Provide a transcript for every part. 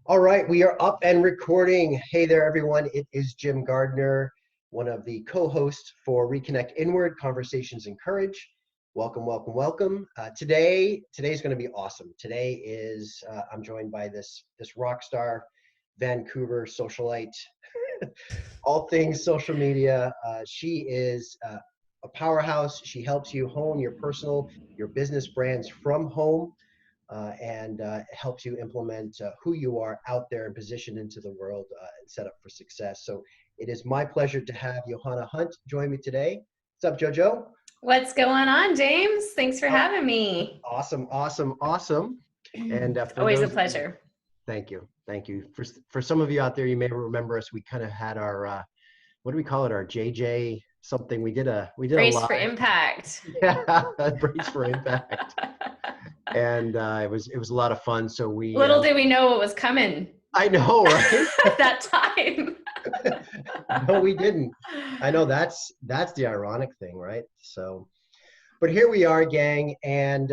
All right, we are up and recording. Hey there, everyone. It is Jim Gardner, one of the co-hosts for Reconnect Inward Conversations and Courage. Welcome, welcome, welcome. Today's going to be awesome. Today is I'm joined by this rock star, Vancouver socialite, all things social media. She is a powerhouse. She helps you hone your personal, your business brands from home. And helps you implement who you are out there and position into the world and set up for success. So it is my pleasure to have Johanna Hunt join me today. What's up, JoJo? What's going on, James? Thanks for having me. Awesome. And for Always a those, pleasure. Thank you. For some of you out there, you may remember us. We kind of had our what do we call it? Our JJ something. We did a Brace live. for Impact. Yeah, Brace for Impact. And it was a lot of fun. So we little did we know what was coming. I know, right? At that time. No, we didn't. I know that's the ironic thing, right? So, but here we are, gang, and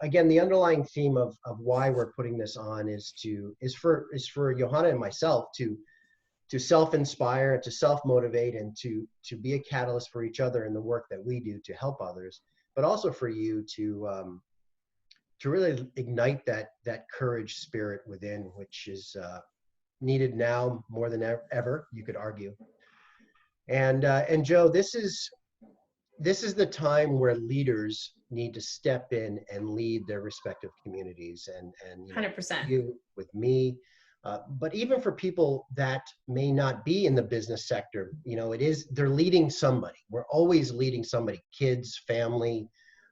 again, the underlying theme of why we're putting this on is for Johanna and myself to self-inspire and to self-motivate and to be a catalyst for each other in the work that we do to help others, but also for you to really ignite that courage spirit within, which is needed now more than ever, you could argue. And Joe, this is the time where leaders need to step in and lead their respective communities, and 100%. You with me, but even for people that may not be in the business sector, they're leading somebody. We're always leading somebody, kids, family,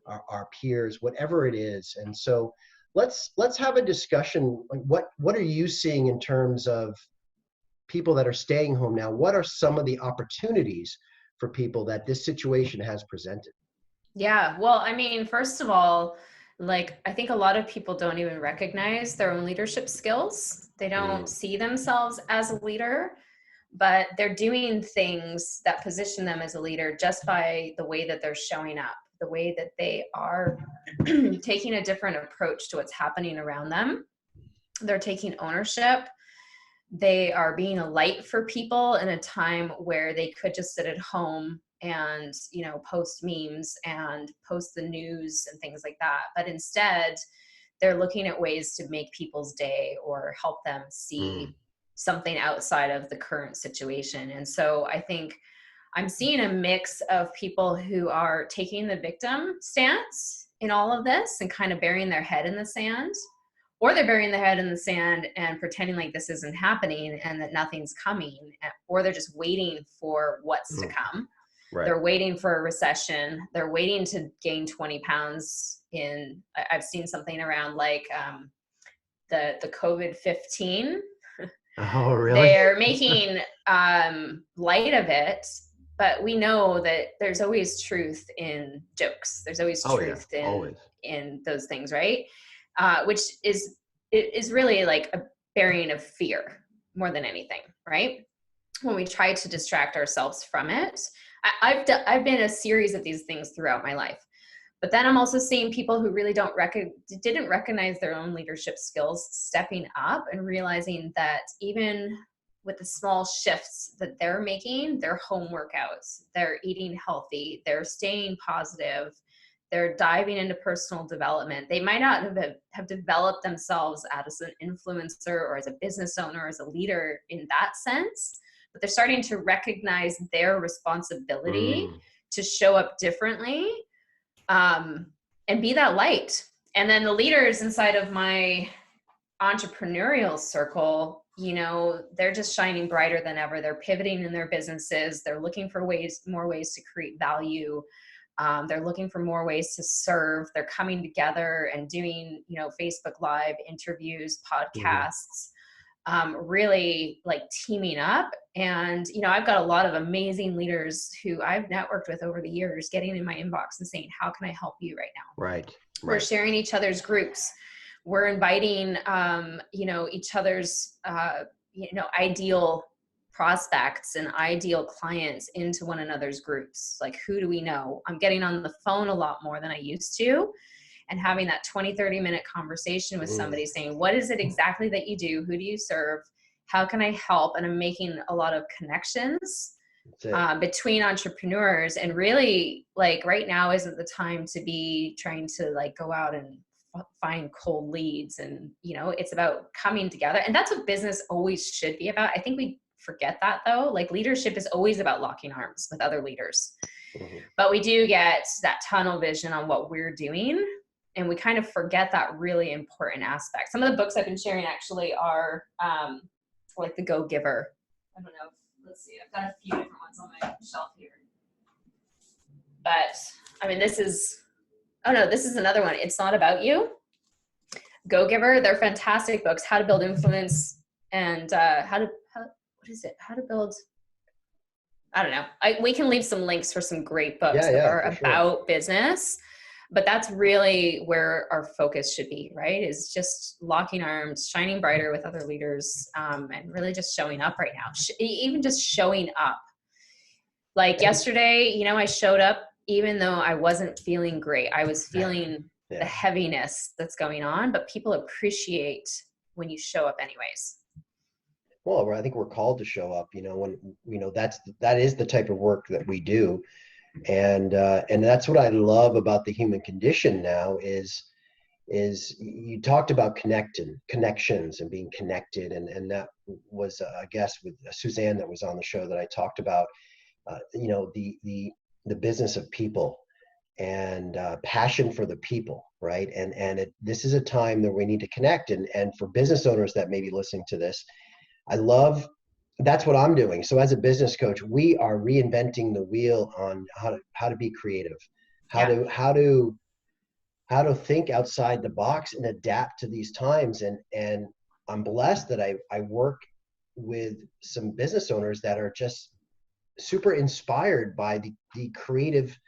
our peers, whatever it is. And so let's have a discussion. What are you seeing in terms of people that are staying home now? What are some of the opportunities for people that this situation has presented? Yeah, well, I mean, first of all, I think a lot of people don't even recognize their own leadership skills. They don't see themselves as a leader, but they're doing things that position them as a leader just by the way that they're showing up, the way that they are taking a different approach to what's happening around them. They're taking ownership. They are being a light for people in a time where they could just sit at home and, post memes and post the news and things like that. But instead, they're looking at ways to make people's day or help them see something outside of the current situation. And so I think I'm seeing a mix of people who are taking the victim stance in all of this and kind of burying their head in the sand, or they're burying their head in the sand and pretending like this isn't happening and that nothing's coming, or they're just waiting for what's to come. Right. They're waiting for a recession. They're waiting to gain 20 pounds I've seen something around the COVID-15. Oh, really? They're making light of it, but we know that there's always truth in jokes. There's always truth in those things, right? Which is really like a burying of fear more than anything, right? When we try to distract ourselves from it. I've been a series of these things throughout my life. But then I'm also seeing people who really didn't recognize their own leadership skills stepping up and realizing that even with the small shifts that they're making, their home workouts, they're eating healthy, they're staying positive, they're diving into personal development. They might not have developed themselves as an influencer or as a business owner, as a leader in that sense, but they're starting to recognize their responsibility to show up differently. And be that light. And then the leaders inside of my entrepreneurial circle, they're just shining brighter than ever. They're pivoting in their businesses. They're looking for more ways to create value. They're looking for more ways to serve. They're coming together and doing, Facebook Live interviews, podcasts, really teaming up. And, I've got a lot of amazing leaders who I've networked with over the years getting in my inbox and saying, how can I help you right now? Right. We're sharing each other's groups. We're inviting, each other's, ideal prospects and ideal clients into one another's groups. Like, who do we know? I'm getting on the phone a lot more than I used to. and having that 20-30 minute conversation with somebody saying, what is it exactly that you do? Who do you serve? How can I help? And I'm making a lot of connections between entrepreneurs. And really, like, right now isn't the time to be trying to like go out and find cold leads. And, you know, it's about coming together. And that's what business always should be about. I think we forget that though. Like, leadership is always about locking arms with other leaders. But we do get that tunnel vision on what we're doing. And we kind of forget that really important aspect. Some of the books I've been sharing actually are like The Go Giver. I don't know. Let's see. I've got a few different ones on my shelf here. But I mean, this is another one. It's Not About You. Go Giver. They're fantastic books. How to Build Influence and how to build. I don't know. We can leave some links for some great books that are about business. But that's really where our focus should be, right? Is just locking arms, shining brighter with other leaders, and really just showing up right now. Even just showing up. Like yesterday, you know, I showed up even though I wasn't feeling great. I was feeling the heaviness that's going on, but people appreciate when you show up anyways. Well, I think we're called to show up, you know, when, you know, that is the type of work that we do. And that's what I love about the human condition now is you talked about connections and being connected. And that was a guest with Suzanne that was on the show that I talked about, you know, the business of people and passion for the people, right? And this is a time that we need to connect. And for business owners that may be listening to this, that's what I'm doing. So as a business coach, we are reinventing the wheel on how to be creative, how to think outside the box and adapt to these times. And I'm blessed that I work with some business owners that are just super inspired by the creative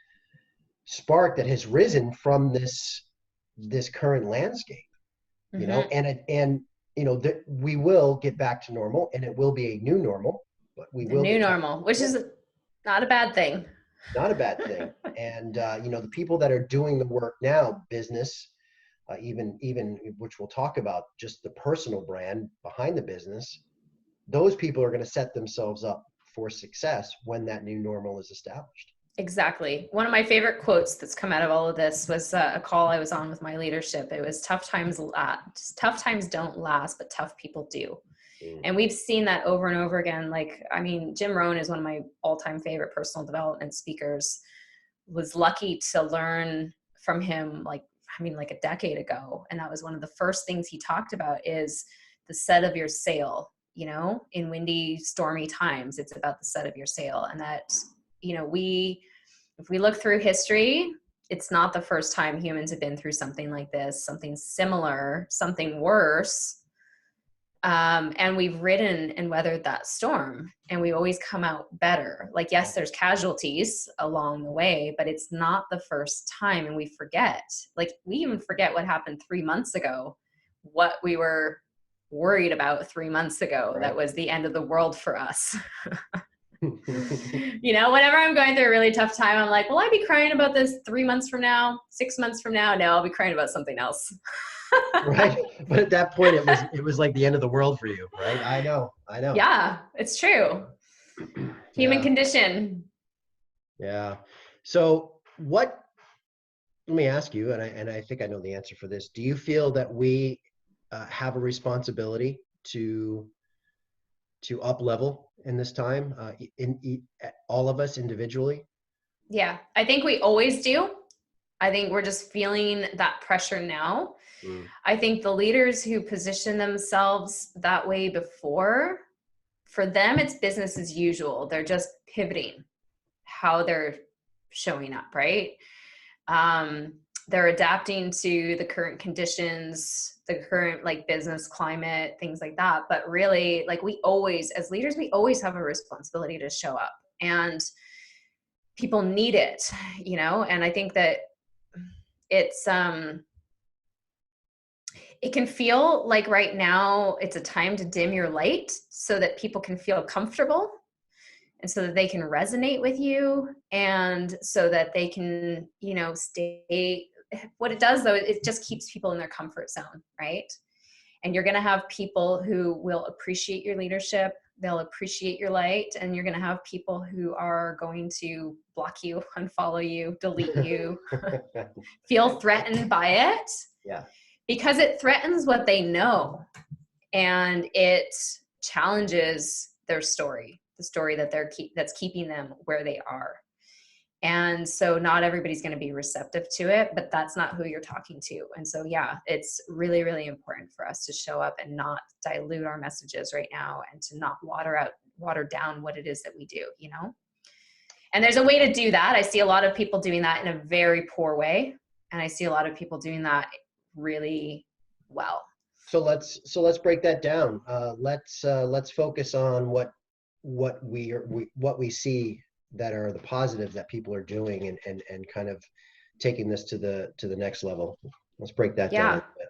spark that has risen from this current landscape, you know, and you know, that we will get back to normal, and it will be a new normal, but we will new normal, which is not a bad thing. Not a bad thing. And you know, the people that are doing the work now, business, even which we'll talk about, just the personal brand behind the business, those people are going to set themselves up for success when that new normal is established. Exactly. One of my favorite quotes that's come out of all of this was a call I was on with my leadership. It was tough times don't last, but tough people do. And we've seen that over and over again. Like, I mean, Jim Rohn is one of my all-time favorite personal development speakers. Was lucky to learn from him, like a decade ago. And that was one of the first things he talked about is the set of your sail. You know, in windy, stormy times, it's about the set of your sail. And that, you know, if we look through history, it's not the first time humans have been through something like this, something similar, something worse. And we've ridden and weathered that storm, and we always come out better. Like, yes, there's casualties along the way, but it's not the first time. And we forget, like, we even forget what happened 3 months ago, what we were worried about 3 months ago. Right. That was the end of the world for us. You know, whenever I'm going through a really tough time, I'm like, will I be crying about this 3 months from now, 6 months from now? No, I'll be crying about something else. Right. But at that point, it was like the end of the world for you, right? I know. Yeah, it's true. Human condition. Yeah. So let me ask you, and I think I know the answer for this. Do you feel that we have a responsibility to up level in this time, in all of us individually? Yeah, I think we always do. I think we're just feeling that pressure now. I think the leaders who position themselves that way before, for them, it's business as usual. They're just pivoting how they're showing up, right? They're adapting to the current conditions, the current like business climate, things like that. But really, like, we always, as leaders, we always have a responsibility to show up, and people need it, you know? And I think that it's, it can feel like right now it's a time to dim your light so that people can feel comfortable, and so that they can resonate with you, and so that they can, you know, stay what it does though, it just keeps people in their comfort zone, right? And you're going to have people who will appreciate your leadership. They'll appreciate your light. And you're going to have people who are going to block you, unfollow you, delete you, feel threatened by it. Yeah. Because it threatens what they know. And it challenges their story, the story that that's keeping them where they are. And so not everybody's going to be receptive to it, but that's not who you're talking to. And so, yeah, it's really, really important for us to show up and not dilute our messages right now, and to not water down what it is that we do, you know? And there's a way to do that. I see a lot of people doing that in a very poor way. And I see a lot of people doing that really well. So let's break that down. Let's focus on what we see that are the positives that people are doing, and kind of taking this to the next level. Let's break that down a little bit.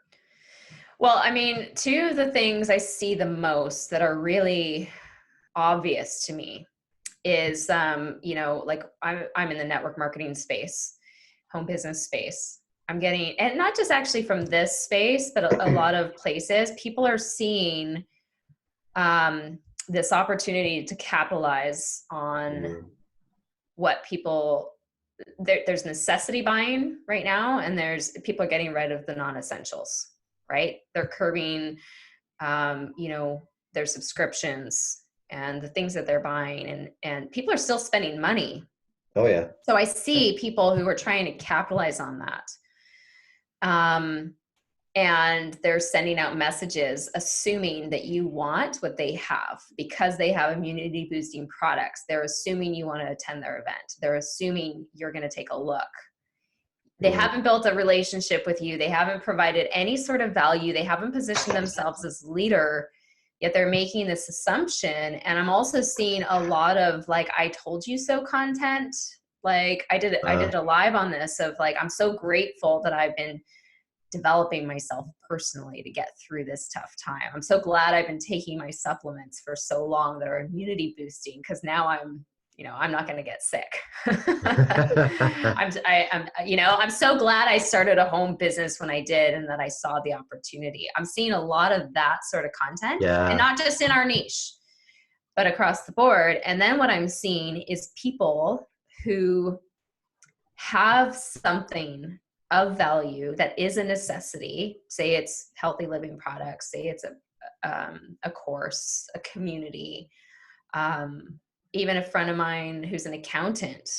Well, I mean, two of the things I see the most that are really obvious to me is, you know, like I'm in the network marketing space, home business space. I'm getting, and not just actually from this space, but a lot of places, people are seeing this opportunity to capitalize on what people, there's necessity buying right now, and there's people are getting rid of the non-essentials, right? They're curbing, you know, their subscriptions and the things that they're buying, and people are still spending money. Oh yeah. So I see people who are trying to capitalize on that. And they're sending out messages assuming that you want what they have because they have immunity boosting products. They're assuming you want to attend their event. They're assuming you're going to take a look. They haven't built a relationship with you. They haven't provided any sort of value. They haven't positioned themselves as leader, yet they're making this assumption. And I'm also seeing a lot of like, I told you so content. Like I did a live on this of like, I'm so grateful that I've been developing myself personally to get through this tough time. I'm so glad I've been taking my supplements for so long that are immunity boosting, because now I'm not going to get sick. I'm so glad I started a home business when I did, and that I saw the opportunity. I'm seeing a lot of that sort of content, and not just in our niche, but across the board. And then what I'm seeing is people who have something of value that is a necessity. Say it's healthy living products, say it's a course, a community, even a friend of mine who's an accountant,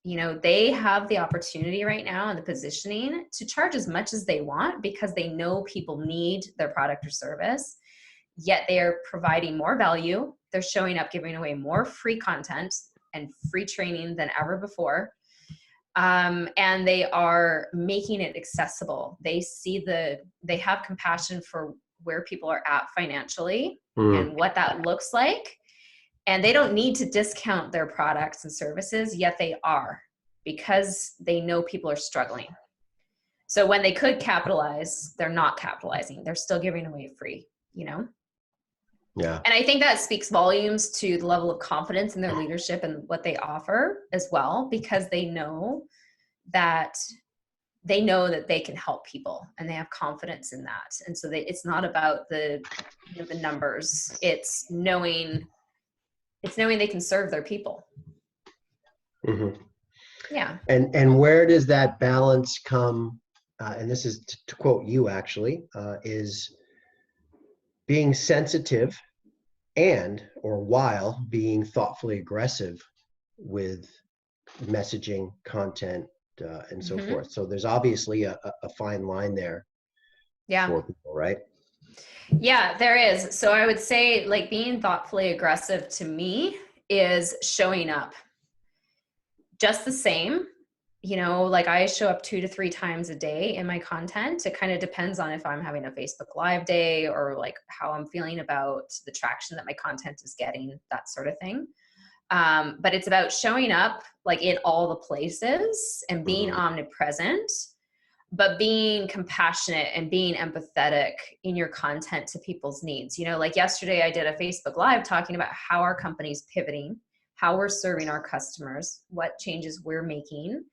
you know, they have the opportunity right now and the positioning to charge as much as they want because they know people need their product or service, yet they are providing more value. They're showing up, giving away more free content and free training than ever before. And they are making it accessible. They have compassion for where people are at financially and what that looks like. And they don't need to discount their products and services, yet they are, because they know people are struggling. So when they could capitalize, they're not capitalizing. They're still giving away free, you know? Yeah. And I think that speaks volumes to the level of confidence in their leadership and what they offer as well, because they know that they can help people and they have confidence in that. And so it's not about the numbers. It's knowing they can serve their people. Mm-hmm. Yeah. And where does that balance come? And this is to quote you actually, is being sensitive while being thoughtfully aggressive with messaging, content, and so forth. So there's obviously a fine line there. Yeah. For people, right? Yeah, there is. So I would say like being thoughtfully aggressive to me is showing up just the same. You know, like I show up 2 to 3 times a day in my content. It kind of depends on if I'm having a Facebook Live day or like how I'm feeling about the traction that my content is getting, that sort of thing. But it's about showing up like in all the places and being omnipresent, but being compassionate and being empathetic in your content to people's needs. You know, like yesterday I did a Facebook Live talking about how our company's pivoting, how we're serving our customers, what changes we're making.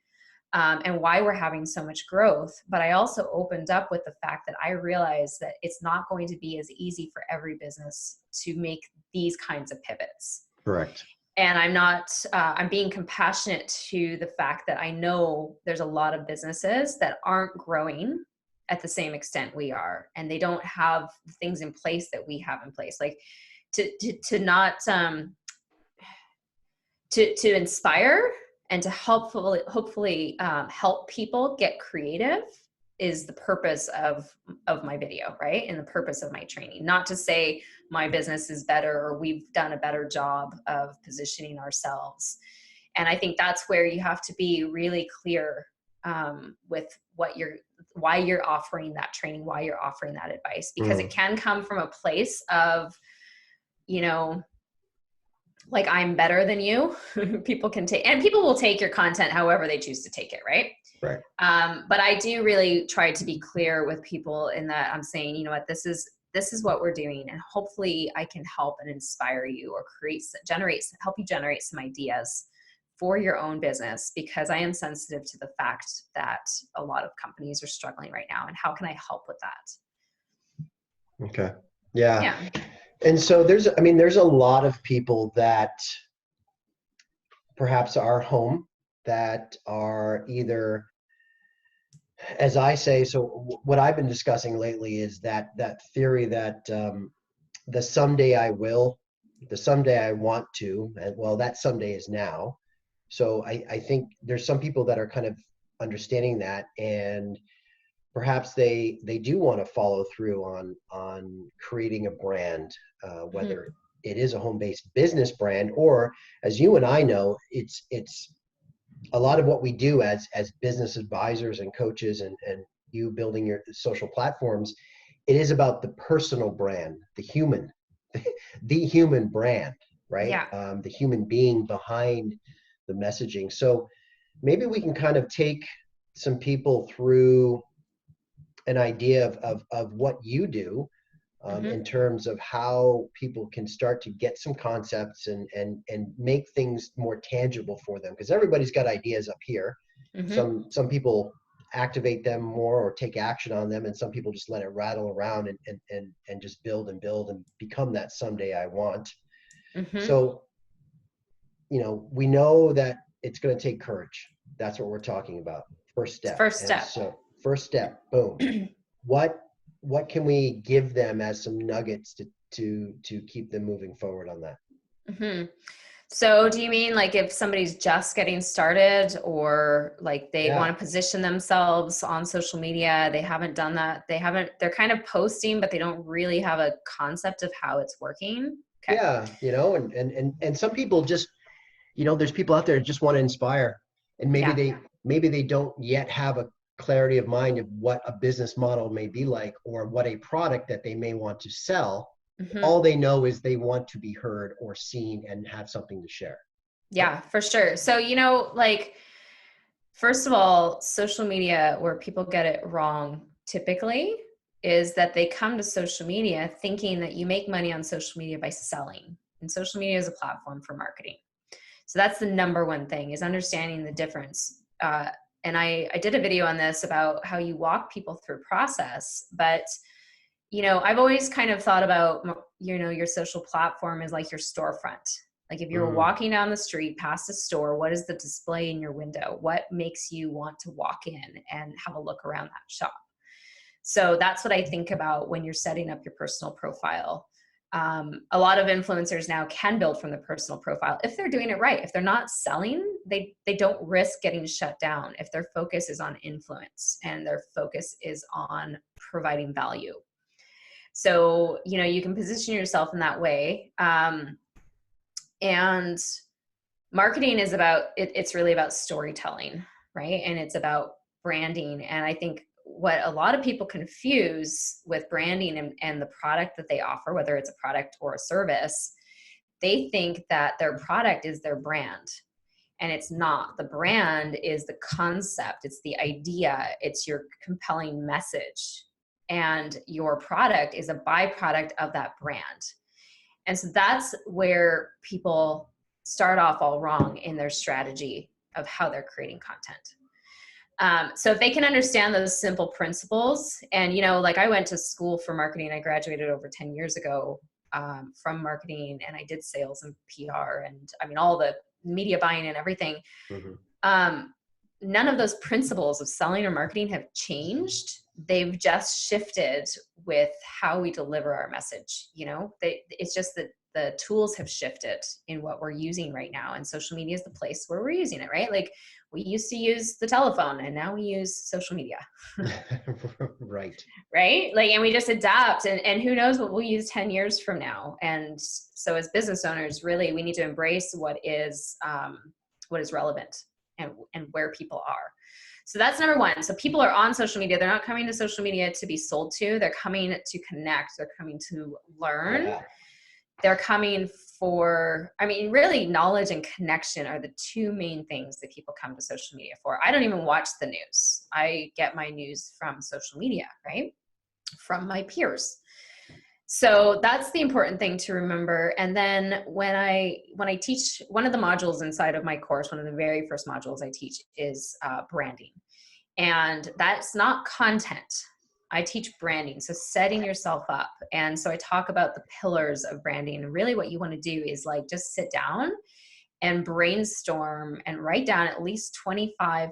and why we're having so much growth. But I also opened up with the fact that I realized that it's not going to be as easy for every business to make these kinds of pivots. Correct. And I'm not, I'm being compassionate to the fact that I know there's a lot of businesses that aren't growing at the same extent we are, and they don't have the things in place that we have in place. Like to not, to inspire and to hopefully help people get creative is the purpose of my video, right? And the purpose of my training. Not to say my business is better or we've done a better job of positioning ourselves. And I think that's where you have to be really clear with why you're offering that training, why you're offering that advice, because it can come from a place of, you know, like I'm better than you. People can take, and people will take your content however they choose to take it, right? Right. But I do really try to be clear with people in that I'm saying, you know what, this is what we're doing, and hopefully I can help and inspire you or help you generate some ideas for your own business, because I am sensitive to the fact that a lot of companies are struggling right now, and how can I help with that? Okay. Yeah. Yeah. And so there's a lot of people that perhaps are home that are either, as I say, so what I've been discussing lately is that theory that the someday I will, the someday I want to, and well, that someday is now. So I think there's some people that are kind of understanding that, and perhaps they do want to follow through on creating a brand, whether it is a home-based business brand, or as you and I know, it's a lot of what we do as business advisors and coaches, and you building your social platforms, it is about the personal brand, the human, the human brand, right? Yeah. The human being behind the messaging. So maybe we can kind of take some people through an idea of what you do, in terms of how people can start to get some concepts and make things more tangible for them, because everybody's got ideas up here. Some people activate them more or take action on them, and some people just let it rattle around and just build and build and become that someday I want. So, you know, we know that it's going to take courage. That's what we're talking about. First step. So first step, boom. What can we give them as some nuggets to keep them moving forward on that? So do you mean like if somebody's just getting started, or like they want to position themselves on social media, they haven't done that, they're kind of posting, but they don't really have a concept of how it's working? Okay. Yeah, you know, and some people just, you know, there's people out there that just want to inspire, and maybe they don't yet have a clarity of mind of what a business model may be like, or what a product that they may want to sell. All they know is they want to be heard or seen and have something to share. Yeah, for sure. So, you know, like, first of all, social media, where people get it wrong typically, is that they come to social media thinking that you make money on social media by selling. And social media is a platform for marketing. So that's the number one thing, is understanding the difference. And I did a video on this about how you walk people through process, but you know, I've always kind of thought about, you know, your social platform is like your storefront. Like if you're walking down the street past a store, what is the display in your window? What makes you want to walk in and have a look around that shop? So that's what I think about when you're setting up your personal profile. A lot of influencers now can build from the personal profile if they're doing it right. If they're not selling, they don't risk getting shut down if their focus is on influence and their focus is on providing value. So, you know, you can position yourself in that way. And marketing is it's really about storytelling, right? And it's about branding. And I think what a lot of people confuse with branding and the product that they offer, whether it's a product or a service, they think that their product is their brand. And it's not. The brand is the concept, it's the idea, it's your compelling message. And your product is a byproduct of that brand. And so that's where people start off all wrong in their strategy of how they're creating content. So if they can understand those simple principles, and, you know, like I went to school for marketing, I graduated over 10 years ago from marketing, and I did sales and PR, and I mean, all the media buying and everything. Mm-hmm. None of those principles of selling or marketing have changed. They've just shifted with how we deliver our message. You know, it's just that the tools have shifted in what we're using right now. And social media is the place where we're using it, right? Like we used to use the telephone and now we use social media. Right. Right. Like, and we just adapt, and who knows what we'll use 10 years from now. And so as business owners, really, we need to embrace what is relevant and where people are. So that's number one. So people are on social media. They're not coming to social media to be sold to. They're coming to connect. They're coming to learn. Yeah. They're coming for, I mean, really knowledge and connection are the two main things that people come to social media for. I don't even watch the news. I get my news from social media, right? From my peers. So that's the important thing to remember. And then when I teach, one of the modules inside of my course, one of the very first modules I teach is branding. And that's not content. I teach branding. So setting yourself up. And so I talk about the pillars of branding. And really what you want to do is like just sit down and brainstorm and write down at least 25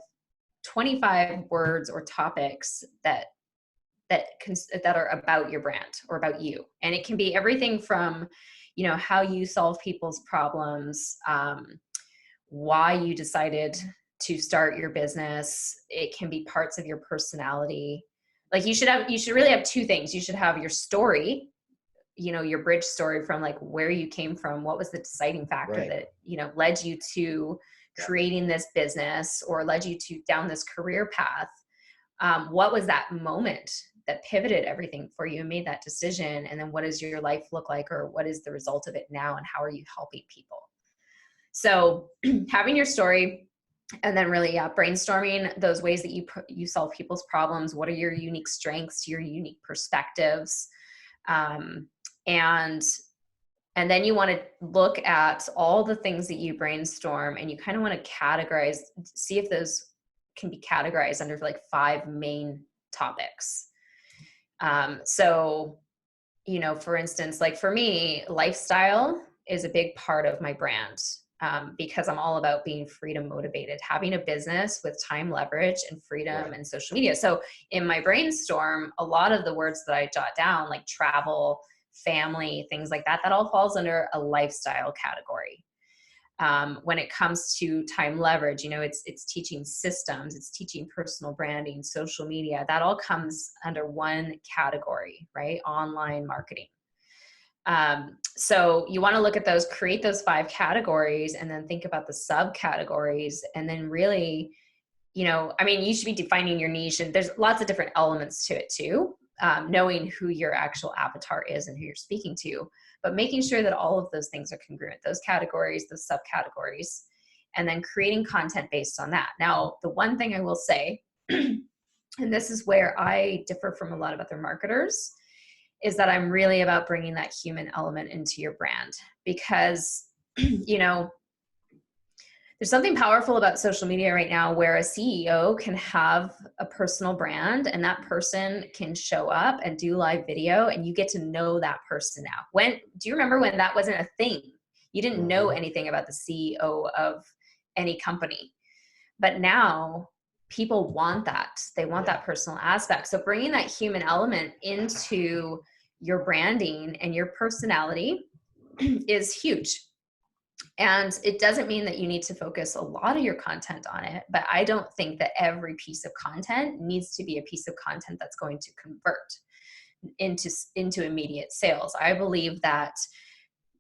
words or topics that are about your brand or about you. And it can be everything from, you know, how you solve people's problems, why you decided to start your business. It can be parts of your personality. Like you should really have two things. You should have your story, you know, your bridge story from like where you came from. What was the deciding factor Right. that, you know, led you to creating this business or led you to down this career path? What was that moment that pivoted everything for you and made that decision? And then what does your life look like, or what is the result of it now, and how are you helping people? So having your story, and then really, brainstorming those ways that you solve people's problems. What are your unique strengths, your unique perspectives? And then you want to look at all the things that you brainstorm, and you kind of want to categorize, see if those can be categorized under like 5 main topics. So, you know, for instance, like for me, lifestyle is a big part of my brand, because I'm all about being freedom motivated, having a business with time leverage and freedom and social media. So in my brainstorm, a lot of the words that I jot down, like travel, family, things like that, that all falls under a lifestyle category. When it comes to time leverage, you know, it's teaching systems, it's teaching personal branding, social media, that all comes under one category, right? Online marketing. So you want to look at those, create those 5 categories, and then think about the subcategories. And then really, you know, I mean, you should be defining your niche, and there's lots of different elements to it too. Knowing who your actual avatar is and who you're speaking to, but making sure that all of those things are congruent, those categories, those subcategories, and then creating content based on that. Now, the one thing I will say, and this is where I differ from a lot of other marketers, is that I'm really about bringing that human element into your brand, because, you know, there's something powerful about social media right now where a CEO can have a personal brand, and that person can show up and do live video, and you get to know that person now. Do you remember when that wasn't a thing? You didn't know anything about the CEO of any company. But now people want that. They want that personal aspect. So bringing that human element into your branding and your personality is huge. And it doesn't mean that you need to focus a lot of your content on it, but I don't think that every piece of content needs to be a piece of content that's going to convert into immediate sales. I believe that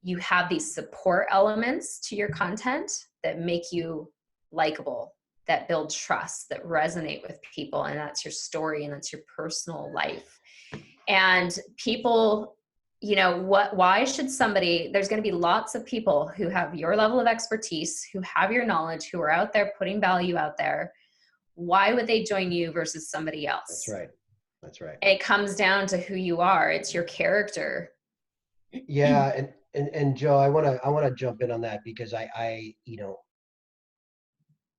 you have these support elements to your content that make you likable, that build trust, that resonate with people, and that's your story and that's your personal life. And people, you know, why should somebody, there's going to be lots of people who have your level of expertise, who have your knowledge, who are out there putting value out there. Why would they join you versus somebody else? That's right. That's right. It comes down to who you are. It's your character. Yeah. And Joe, I want to jump in on that, because I you know,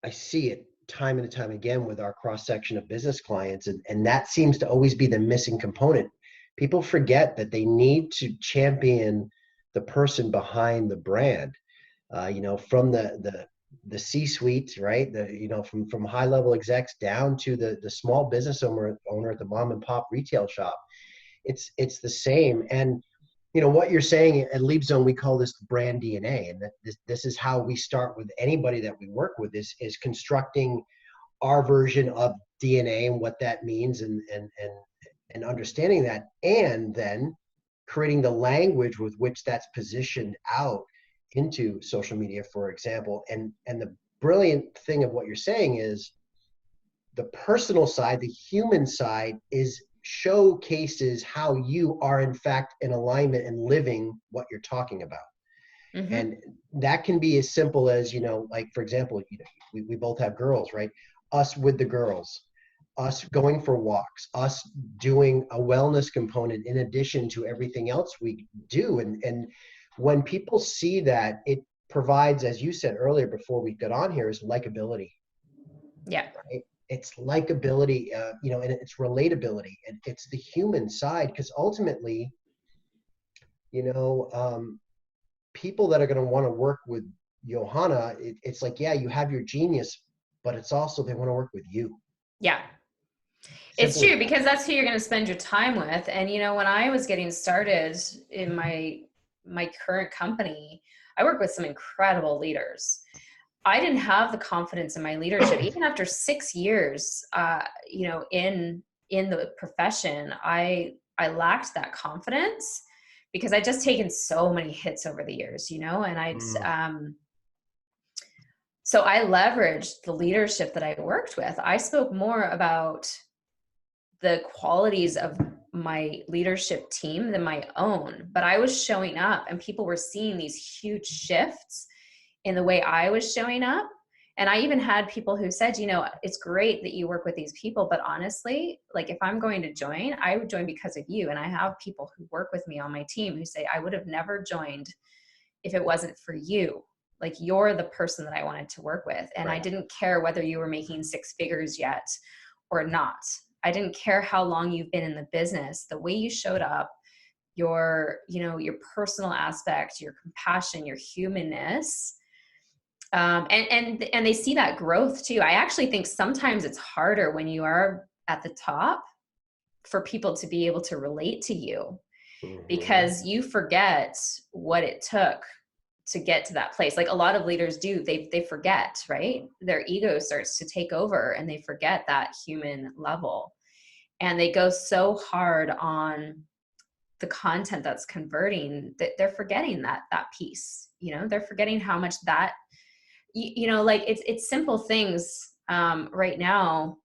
I see it time and time again with our cross section of business clients, and that seems to always be the missing component. People forget that they need to champion the person behind the brand, from the C-suite, right? From high level execs down to the small business owner at the mom and pop retail shop. It's the same. And what you're saying at Leap Zone, we call this brand DNA, and that this is how we start with anybody that we work with, is constructing our version of DNA and what that means, and understanding that, and then creating the language with which that's positioned out into social media, for example. And the brilliant thing of what you're saying is the personal side, the human side, is showcases how you are in fact in alignment and living what you're talking about. Mm-hmm. And that can be as simple as, like, for example, we both have girls, right? Us with the girls, us going for walks, us doing a wellness component in addition to everything else we do. And when people see that, it provides, as you said earlier before we got on here, is likability. Yeah. Right? It's likability, and it's relatability, and it's the human side, because ultimately, people that are going to want to work with Johanna, it's like, yeah, you have your genius, but it's also they want to work with you. Yeah. It's true, because that's who you're going to spend your time with. And, when I was getting started in my current company, I work with some incredible leaders. I didn't have the confidence in my leadership. Even after 6 years, in the profession, I lacked that confidence because I'd just taken so many hits over the years, and so I leveraged the leadership that I worked with. I spoke more about the qualities of my leadership team than my own, but I was showing up and people were seeing these huge shifts in the way I was showing up. And I even had people who said, it's great that you work with these people, but honestly, like, if I'm going to join, I would join because of you. And I have people who work with me on my team who say, I would have never joined if it wasn't for you. Like, you're the person that I wanted to work with. And right. I didn't care whether you were making 6 figures yet or not. I didn't care how long you've been in the business. The way you showed up, your personal aspect, your compassion, your humanness, and they see that growth too. I actually think sometimes it's harder when you are at the top for people to be able to relate to you, mm-hmm. because you forget what it took to get to that place. Like a lot of leaders do, they forget, right? Their ego starts to take over and they forget that human level. And they go so hard on the content that's converting that they're forgetting that piece, they're forgetting how much that, like it's simple things right now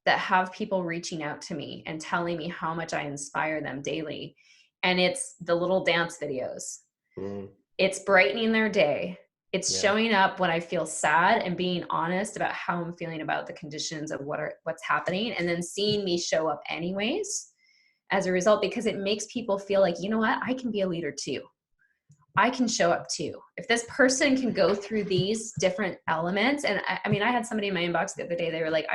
that have people reaching out to me and telling me how much I inspire them daily. And it's the little dance videos. Mm. It's brightening their day. It's showing up when I feel sad and being honest about how I'm feeling about the conditions of what's happening, and then seeing me show up anyways as a result, because it makes people feel like, what, I can be a leader too. I can show up too. If this person can go through these different elements. And I had somebody in my inbox the other day, they were like,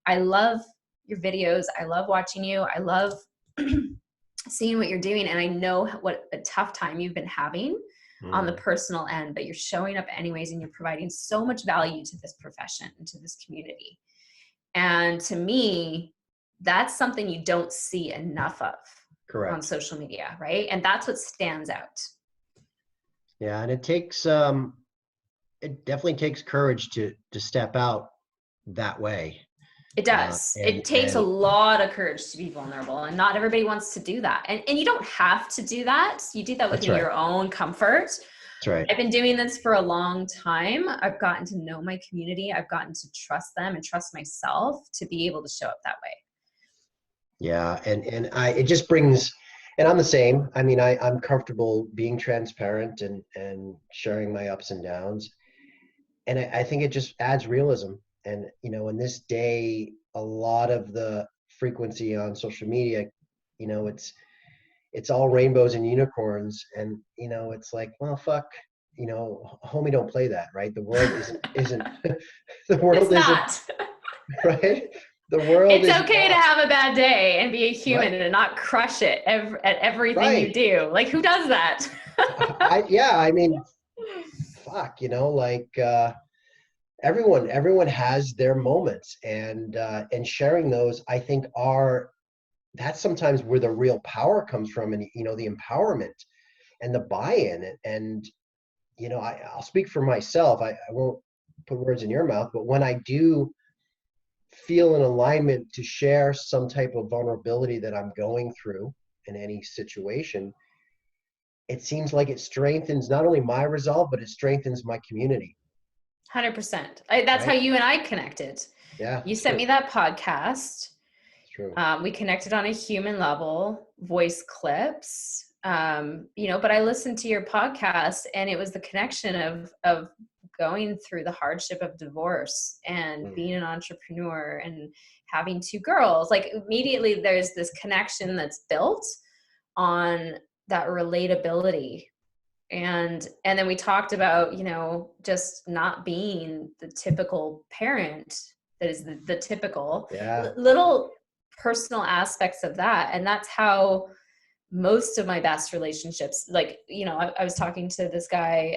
I love your videos. I love watching you. I love seeing what you're doing. And I know what a tough time you've been having on the personal end, but you're showing up anyways, and you're providing so much value to this profession and to this community. And to me, that's something you don't see enough of. Correct. On social media, right? And that's what stands out. Yeah, and it definitely takes courage to step out that way. It does. It takes a lot of courage to be vulnerable, and not everybody wants to do that. And you don't have to do that. You do that within your own comfort. That's right. I've been doing this for a long time. I've gotten to know my community. I've gotten to trust them and trust myself to be able to show up that way. Yeah, and it just brings, and I'm the same. I mean, I'm comfortable being transparent and sharing my ups and downs. And I think it just adds realism. And, in this day, a lot of the frequency on social media, it's all rainbows and unicorns. And, it's like, well, fuck, homie, don't play that, right? The world isn't the world It's isn't not. right. The world It's is okay to not have a bad day and be a human right. and not crush it at everything you Right. do. Like, who does that? I mean, fuck, everyone has their moments, and sharing those, I think, that's sometimes where the real power comes from, and the empowerment and the buy-in. And I'll speak for myself. I won't put words in your mouth, but when I do feel an alignment to share some type of vulnerability that I'm going through in any situation, it seems like it strengthens not only my resolve, but it strengthens my community. 100%. That's how Right? you and I connected. Yeah, You it's sent true. me that podcast. It's true. We connected on a human level, voice clips, but I listened to your podcast, and it was the connection of going through the hardship of divorce and being an entrepreneur and having two girls. Like, immediately there's this connection that's built on that relatability. And then we talked about, just not being the typical parent that is the typical Yeah. little personal aspects of that. And that's how most of my best relationships, like, I was talking to this guy,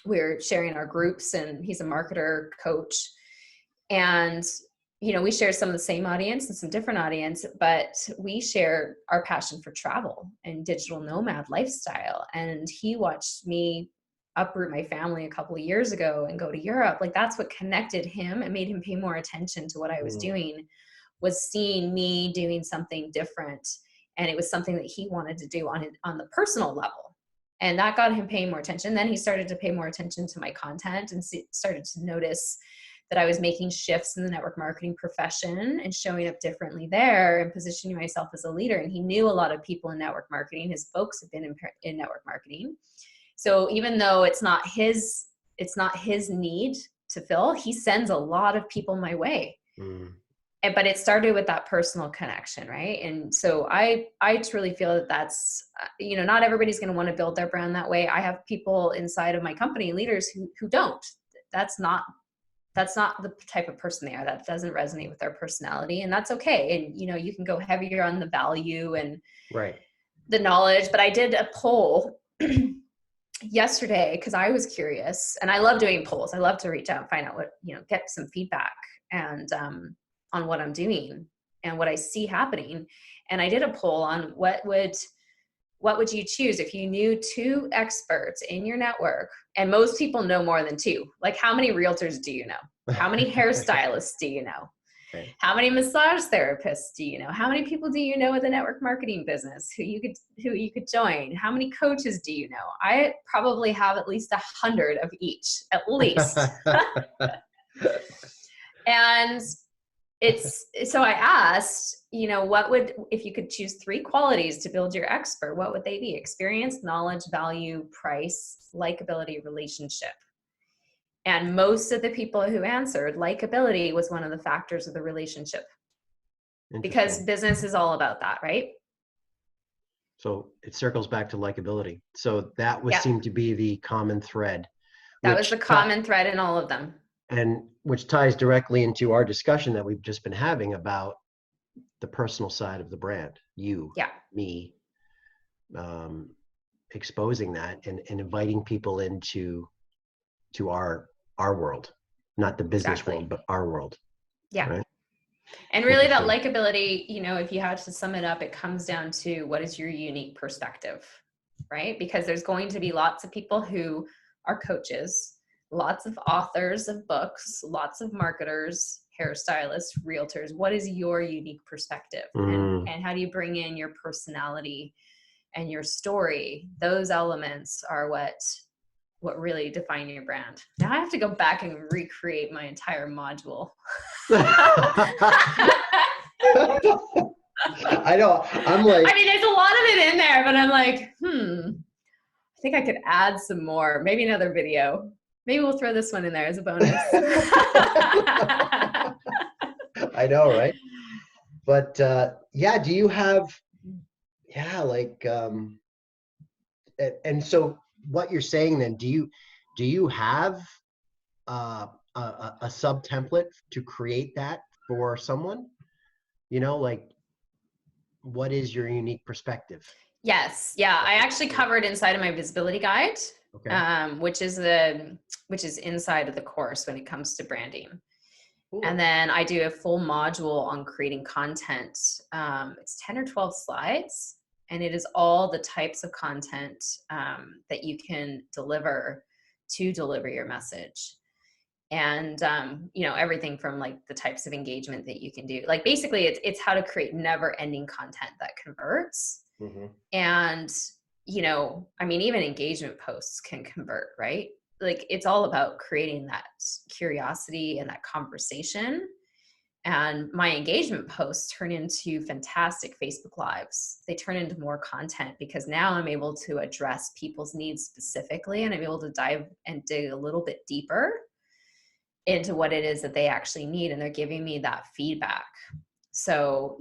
we were sharing our groups, and he's a marketer coach. And, we share some of the same audience and some different audience, but we share our passion for travel and digital nomad lifestyle. And he watched me uproot my family a couple of years ago and go to Europe. Like, that's what connected him and made him pay more attention to what I was doing, was seeing me doing something different. And it was something that he wanted to do on the personal level. And that got him paying more attention. Then he started to pay more attention to my content and started to notice that I was making shifts in the network marketing profession and showing up differently there and positioning myself as a leader. And he knew a lot of people in network marketing. His folks have been in network marketing. So even though it's not his need to fill, he sends a lot of people my way. But it started with that personal connection, right? And so I truly feel that that's, not everybody's going to want to build their brand that way. I have people inside of my company, leaders who don't. That's not the type of person they are. That doesn't resonate with their personality, and that's okay. And, you can go heavier on the value and the knowledge. But I did a poll yesterday because I was curious, and I love doing polls. I love to reach out and find out what, get some feedback and on what I'm doing and what I see happening. And I did a poll on what would you choose if you knew two experts in your network? And most people know more than two. Like, how many realtors do you know? How many hairstylists do you know? Right. How many massage therapists do you know? How many people do you know in the network marketing business who you could join? How many coaches do you know? I probably have at least 100 of each, at least. And so I asked, if you could choose 3 qualities to build your expert, what would they be? Experience, knowledge, value, price, likability, relationship. And most of the people who answered, likability was one of the factors of the relationship, because business is all about that, right? So it circles back to likability. So that seemed to be the common thread. That was the common thread in all of them. And which ties directly into our discussion that we've just been having about the personal side of the brand. Me, exposing that and inviting people into our world, not the business world, but our world. Yeah. Right? And really that likability, if you had to sum it up, it comes down to what is your unique perspective, right? Because there's going to be lots of people who are coaches, lots of authors of books, lots of marketers, hairstylists, realtors. What is your unique perspective? And how do you bring in your personality and your story? Those elements are what really define your brand. Now I have to go back and recreate my entire module. I know. I'm like, there's a lot of it in there, but I'm like, I think I could add some more, maybe another video. Maybe we'll throw this one in there as a bonus. I know, right? But do you have, and so what you're saying then, do you have a sub template to create that for someone? Like, what is your unique perspective? Yes. Yeah. I actually covered inside of my visibility guide, Okay. which is inside of the course when it comes to branding. Cool. And then I do a full module on creating content. It's 10 or 12 slides, and it is all the types of content that you can deliver to deliver your message. And everything from like the types of engagement that you can do. Like basically it's how to create never ending content that converts. Mm-hmm. And even engagement posts can convert, right? Like it's all about creating that curiosity and that conversation. And my engagement posts turn into fantastic Facebook Lives. They turn into more content because now I'm able to address people's needs specifically, and I'm able to dive and dig a little bit deeper into what it is that they actually need, and they're giving me that feedback. So,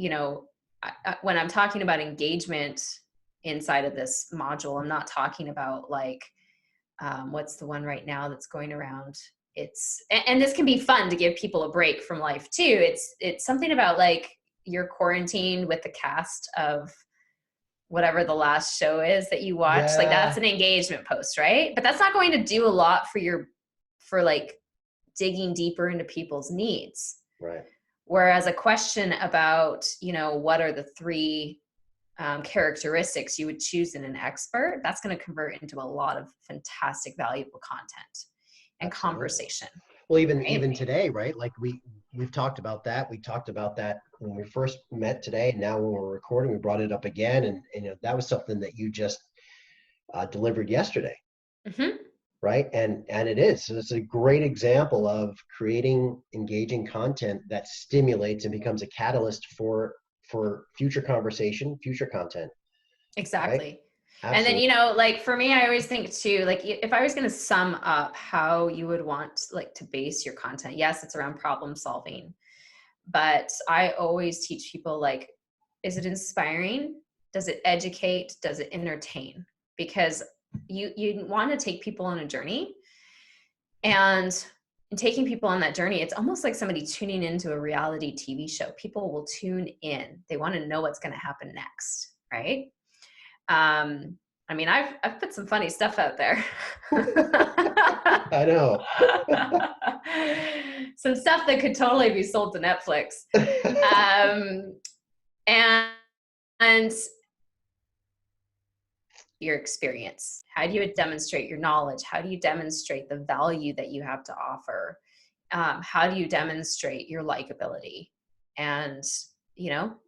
when I'm talking about engagement inside of this module, I'm not talking about like, what's the one right now that's going around? And this can be fun to give people a break from life too. It's something about like you're quarantined with the cast of whatever the last show is that you watch. Yeah. Like that's an engagement post, right? But that's not going to do a lot for like digging deeper into people's needs. Right. Whereas a question about, what are the three characteristics you would choose in an expert, that's going to convert into a lot of fantastic, valuable content and Absolutely. Conversation. Well, even today, right? Like we've talked about that. We talked about that when we first met today. And now when we're recording, we brought it up again. And that was something that you just delivered yesterday. Mm-hmm. Right. And it is. So it's a great example of creating engaging content that stimulates and becomes a catalyst for future conversation, future content. Exactly. Right? And then, like for me, I always think too, like if I was going to sum up how you would want like to base your content, yes, it's around problem solving, but I always teach people like, is it inspiring? Does it educate? Does it entertain? Because you want to take people on a journey, and in taking people on that journey, it's almost like somebody tuning into a reality TV show. People will tune in. They want to know what's going to happen next, right? I've put some funny stuff out there. I know. Some stuff that could totally be sold to Netflix. And your experience. How do you demonstrate your knowledge? How do you demonstrate the value that you have to offer? How do you demonstrate your likability? And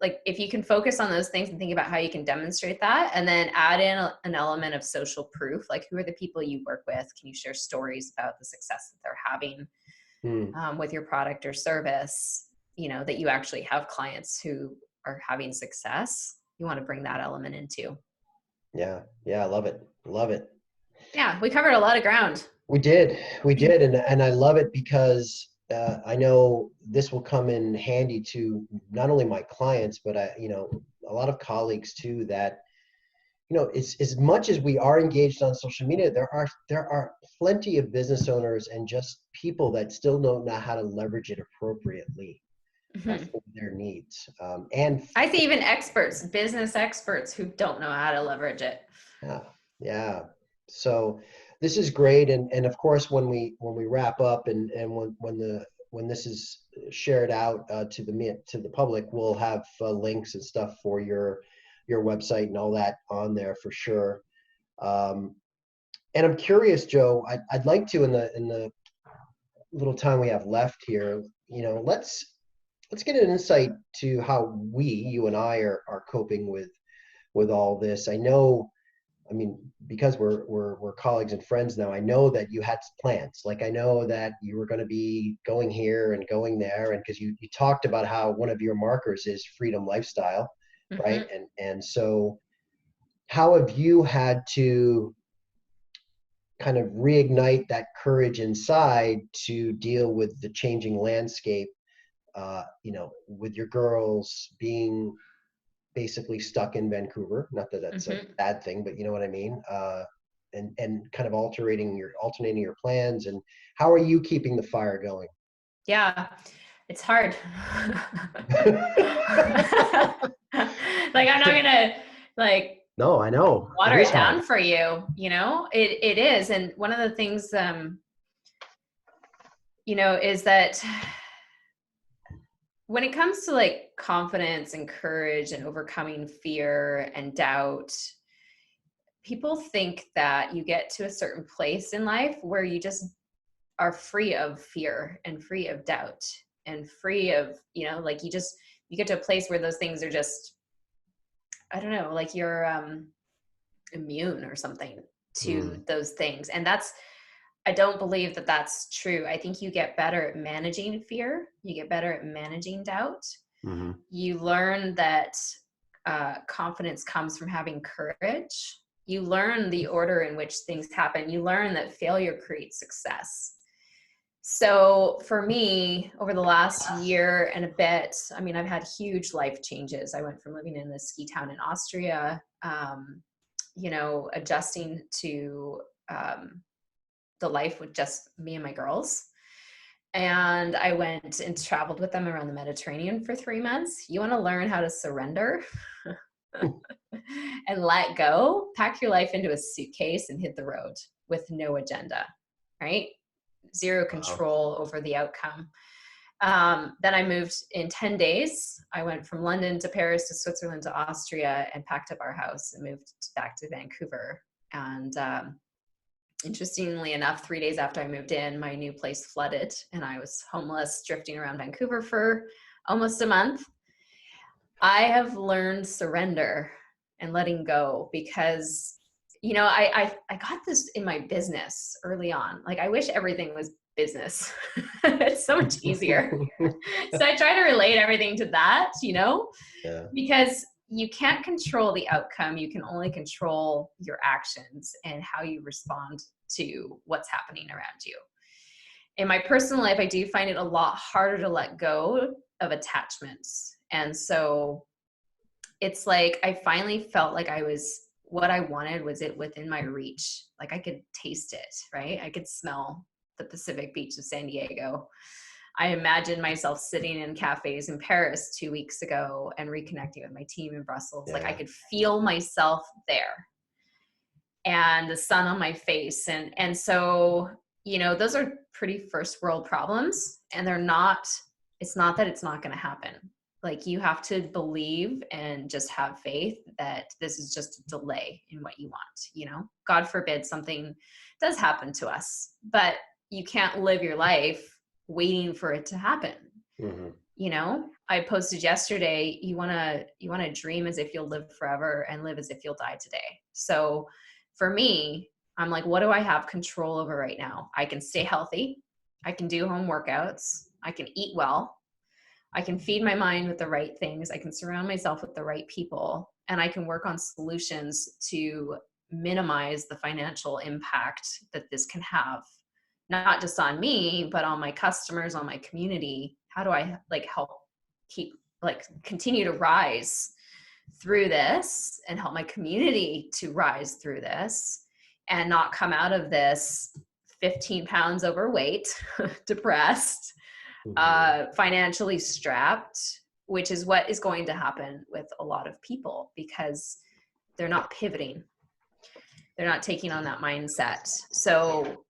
like if you can focus on those things and think about how you can demonstrate that, and then add in an element of social proof, like who are the people you work with? Can you share stories about the success that they're having with your product or service? That you actually have clients who are having success. You want to bring that element into. Yeah. I love it. Yeah, we covered a lot of ground. We did. And I love it because I know this will come in handy to not only my clients, but a lot of colleagues too, that, it's as much as we are engaged on social media, there are plenty of business owners and just people that still don't know how to leverage it appropriately for their needs. And I see even business experts who don't know how to leverage it. Yeah. So this is great. And of course, when we wrap up and when this is shared out to the public, we'll have links and stuff for your website and all that on there for sure. And I'm curious, Joe, I'd like to, in the little time we have left here, let's get an insight to how you and I are coping with all this. Because we're colleagues and friends now, I know that you had plans. Like I know that you were going to be going here and going there, and because you talked about how one of your markers is freedom lifestyle, right? And so how have you had to kind of reignite that courage inside to deal with the changing landscape, with your girls being basically stuck in Vancouver? Not that that's a bad thing, but you know what I mean? and kind of alternating your plans, and how are you keeping the fire going? Yeah, it's hard. Like, I'm not gonna like No, I know it water is it hard. down for you, you know, it is. And one of the things, you know, is that when it comes to like confidence and courage and overcoming fear and doubt, people think that you get to a certain place in life where you just are free of fear and free of doubt and free of, you know, like you get to a place where those things are just, I don't know, like you're immune or something to those things. And I don't believe that that's true. I think you get better at managing fear. You get better at managing doubt. Mm-hmm. You learn that confidence comes from having courage. You learn the order in which things happen. You learn that failure creates success. So for me, over the last year and a bit, I mean, I've had huge life changes. I went from living in a ski town in Austria, you know, adjusting to the life with just me and my girls. And I went and traveled with them around the Mediterranean for 3 months. You want to learn how to surrender and let go? Pack your life into a suitcase and hit the road with no agenda, right? Zero control over the outcome. Then I moved in 10 days. I went from London to Paris to Switzerland to Austria and packed up our house and moved back to Vancouver. And interestingly enough, 3 days after I moved in, my new place flooded and I was homeless, drifting around Vancouver for almost a month. I have learned surrender and letting go because, you know, I got this in my business early on. Like, I wish everything was business. It's so much easier. So I try to relate everything to that, you know, because you can't control the outcome. You can only control your actions and how you respond to what's happening around you. In my personal life, I do find it a lot harder to let go of attachments. And so it's like I finally felt like what I wanted was it within my reach. Like I could taste it, right? I could smell the Pacific beach of San Diego. I imagined myself sitting in cafes in Paris 2 weeks ago and reconnecting with my team in Brussels. Like I could feel myself there and the sun on my face. And so, you know, those are pretty first world problems, and it's not that it's not going to happen. Like you have to believe and just have faith that this is just a delay in what you want, you know. God forbid something does happen to us, but you can't live your life waiting for it to happen. Mm-hmm. You know, I posted yesterday, you want to dream as if you'll live forever and live as if you'll die today. So for me, I'm like, what do I have control over right now? I can stay healthy. I can do home workouts. I can eat well. I can feed my mind with the right things. I can surround myself with the right people, and I can work on solutions to minimize the financial impact that this can have, not just on me, but on my customers, on my community. How do I help continue to rise through this and help my community to rise through this and not come out of this 15 pounds overweight, depressed, financially strapped, which is what is going to happen with a lot of people because they're not pivoting. They're not taking on that mindset. So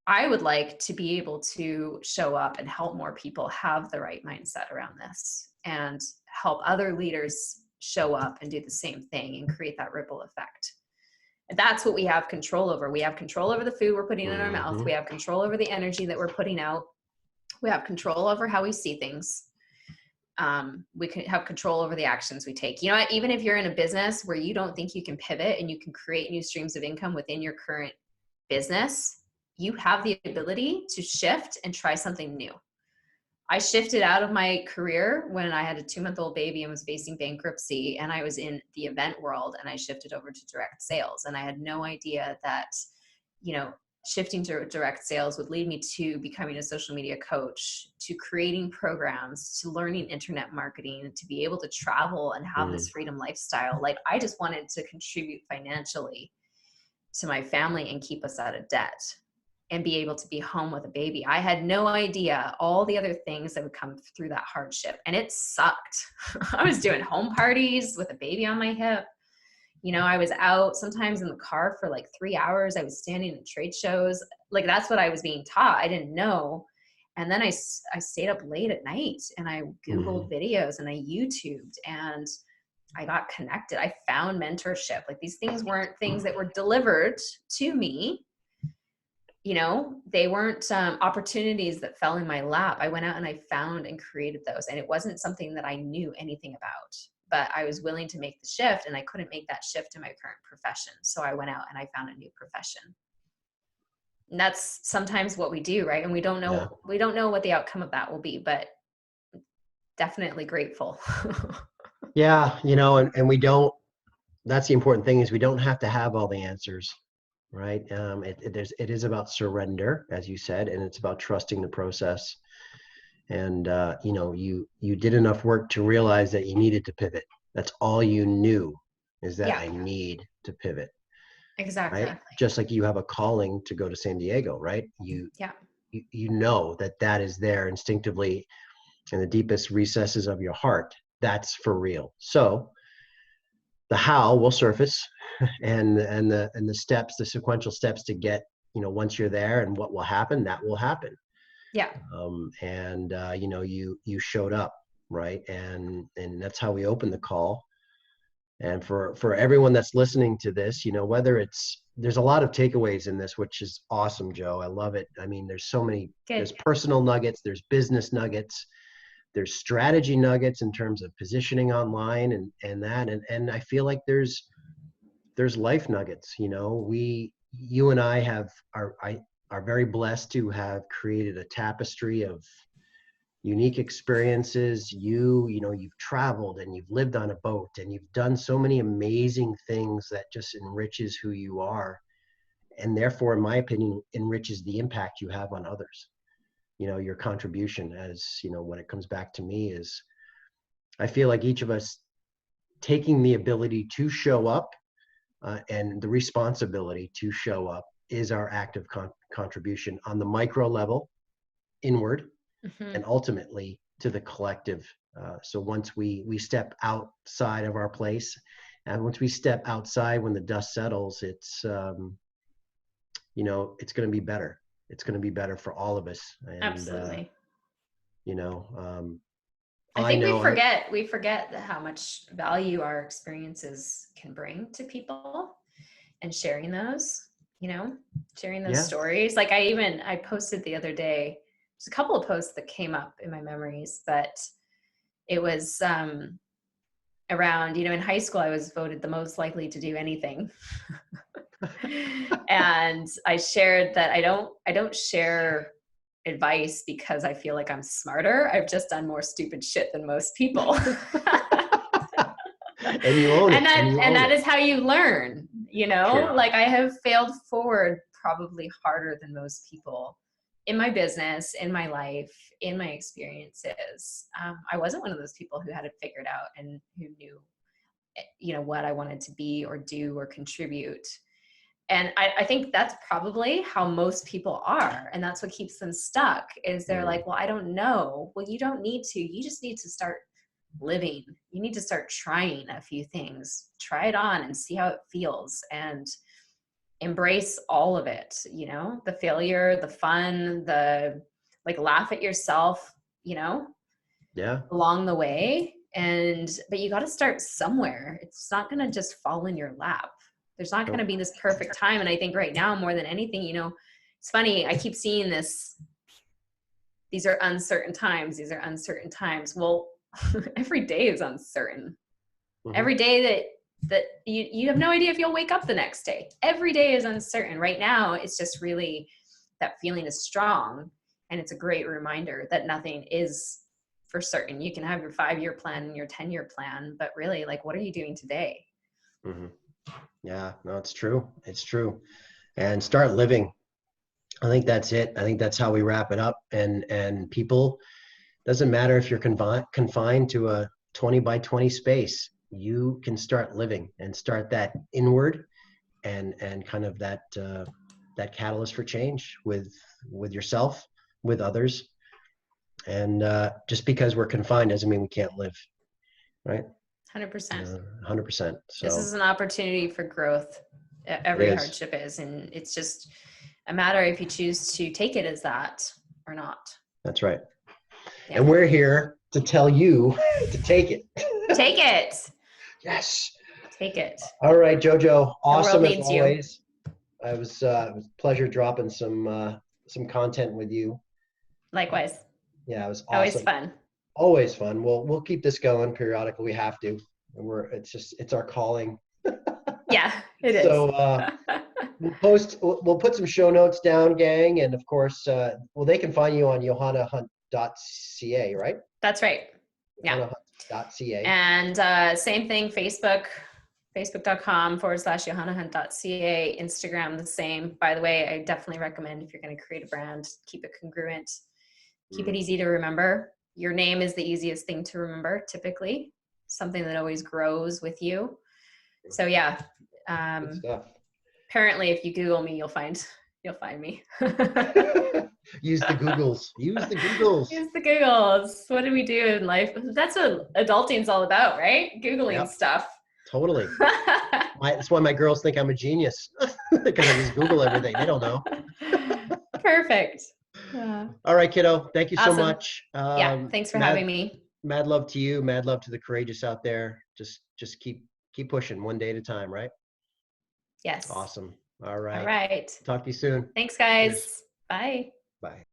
I would like to be able to show up and help more people have the right mindset around this and help other leaders show up and do the same thing and create that ripple effect. And that's what we have control over. We have control over the food we're putting in our mouth. We have control over the energy that we're putting out. We have control over how we see things. We can have control over the actions we take. You know what? Even if you're in a business where you don't think you can pivot and you can create new streams of income within your current business, you have the ability to shift and try something new. I shifted out of my career when I had a 2-month-old baby and was facing bankruptcy, and I was in the event world, and I shifted over to direct sales. And I had no idea that, you know, shifting to direct sales would lead me to becoming a social media coach, to creating programs, to learning internet marketing, to be able to travel and have this freedom lifestyle. Like I just wanted to contribute financially to my family and keep us out of debt and be able to be home with a baby. I had no idea all the other things that would come through that hardship. And it sucked. I was doing home parties with a baby on my hip. You know, I was out sometimes in the car for like 3 hours. I was standing at trade shows. Like, that's what I was being taught. I didn't know. And then I stayed up late at night and I Googled videos and I YouTubed and I got connected. I found mentorship. Like, these things weren't things that were delivered to me. You know, they weren't opportunities that fell in my lap. I went out and I found and created those. And it wasn't something that I knew anything about, but I was willing to make the shift, and I couldn't make that shift in my current profession. So I went out and I found a new profession. And that's sometimes what we do, right? And we don't know what the outcome of that will be, but definitely grateful. Yeah, you know, and we don't, that's the important thing, is we don't have to have all the answers, right? It is about surrender, as you said, and it's about trusting the process. And you know, you did enough work to realize that you needed to pivot. That's all you knew, is that I need to pivot. Exactly. Right? Just like you have a calling to go to San Diego, right? You know that is there instinctively in the deepest recesses of your heart. That's for real. So the how will surface, and the steps, the sequential steps to get, you know, once you're there, and what will happen, that will happen. Yeah. You know, you showed up, right? And that's how we opened the call. And for everyone that's listening to this, you know, there's a lot of takeaways in this, which is awesome, Joe. I love it. I mean, there's so many, there's personal nuggets, there's business nuggets, there's strategy nuggets in terms of positioning online and I feel like there's life nuggets. You know, you and I are very blessed to have created a tapestry of unique experiences. You know, you've traveled and you've lived on a boat and you've done so many amazing things that just enriches who you are, and therefore, in my opinion, enriches the impact you have on others. You know, your contribution, as you know, when it comes back to me, is I feel like each of us taking the ability to show up and the responsibility to show up is our active contribution on the micro level, inward, and ultimately to the collective. So once we step outside of our place, and once we step outside, when the dust settles, it's you know, it's going to be better. It's going to be better for all of us. And, absolutely. You know, I think we forget how much value our experiences can bring to people, and sharing those, you know, sharing those stories. Like I posted the other day, there's a couple of posts that came up in my memories, but it was around, you know, in high school, I was voted the most likely to do anything. And I shared that I don't share advice because I feel like I'm smarter. I've just done more stupid shit than most people. And you own it. And that is how you learn, you know. Sure. Like, I have failed forward probably harder than most people in my business, in my life, in my experiences. I wasn't one of those people who had it figured out and who knew, you know, what I wanted to be or do or contribute. And I think that's probably how most people are. And that's what keeps them stuck, is they're like, well, I don't know. Well, you don't need to. You just need to start living. You need to start trying a few things. Try it on and see how it feels, and embrace all of it. You know, the failure, the fun, the like, laugh at yourself, you know, along the way. But you got to start somewhere. It's not going to just fall in your lap. There's not going to be this perfect time. And I think right now, more than anything, you know, it's funny. I keep seeing this. These are uncertain times. These are uncertain times. Well, every day is uncertain. Every day that you have no idea if you'll wake up the next day. Every day is uncertain. Right now, it's just really, that feeling is strong. And it's a great reminder that nothing is for certain. You can have your 5-year plan and your 10-year plan, but really, like, what are you doing today? Yeah, no, it's true. It's true. And start living. I think that's it. I think that's how we wrap it up. And people, doesn't matter if you're confined to a 20 by 20 space, you can start living and start that inward and kind of that catalyst for change with yourself, with others. And just because we're confined doesn't mean we can't live, right? 100%. 100%. This So is an opportunity for growth. it Every is. hardship is, and it's just a matter if you choose to take it as that or not. That's right. Yeah. And we're here to tell you to take it. Take it. Yes. Take it. All right, Jojo. Awesome as needs you. always. It was a pleasure dropping some content with you. Likewise. Yeah, it was awesome. Always fun. Always fun. We'll keep this going periodically. We have to. It's our calling. Yeah, it is. So we'll put some show notes down, gang, and of course, they can find you on johannahunt.ca, right? That's right. Yeah. johannahunt.ca. And same thing, facebook.com/johannahunt.ca, Instagram the same. By the way, I definitely recommend, if you're going to create a brand, keep it congruent, keep it easy to remember. Your name is the easiest thing to remember, typically, something that always grows with you. So yeah, Good stuff. Apparently if you Google me, you'll find me. Use the Googles. Use the Googles. Use the Googles. What do we do in life? That's what adulting's all about, right? Googling stuff. Totally. That's why my girls think I'm a genius, because I just Google everything. They don't know. Perfect. All right, kiddo. Thank you so much. Yeah, thanks for having me. Mad love to you. Mad love to the courageous out there. Just keep pushing one day at a time, right? Yes. Awesome. All right. All right. Talk to you soon. Thanks, guys. Cheers. Bye. Bye.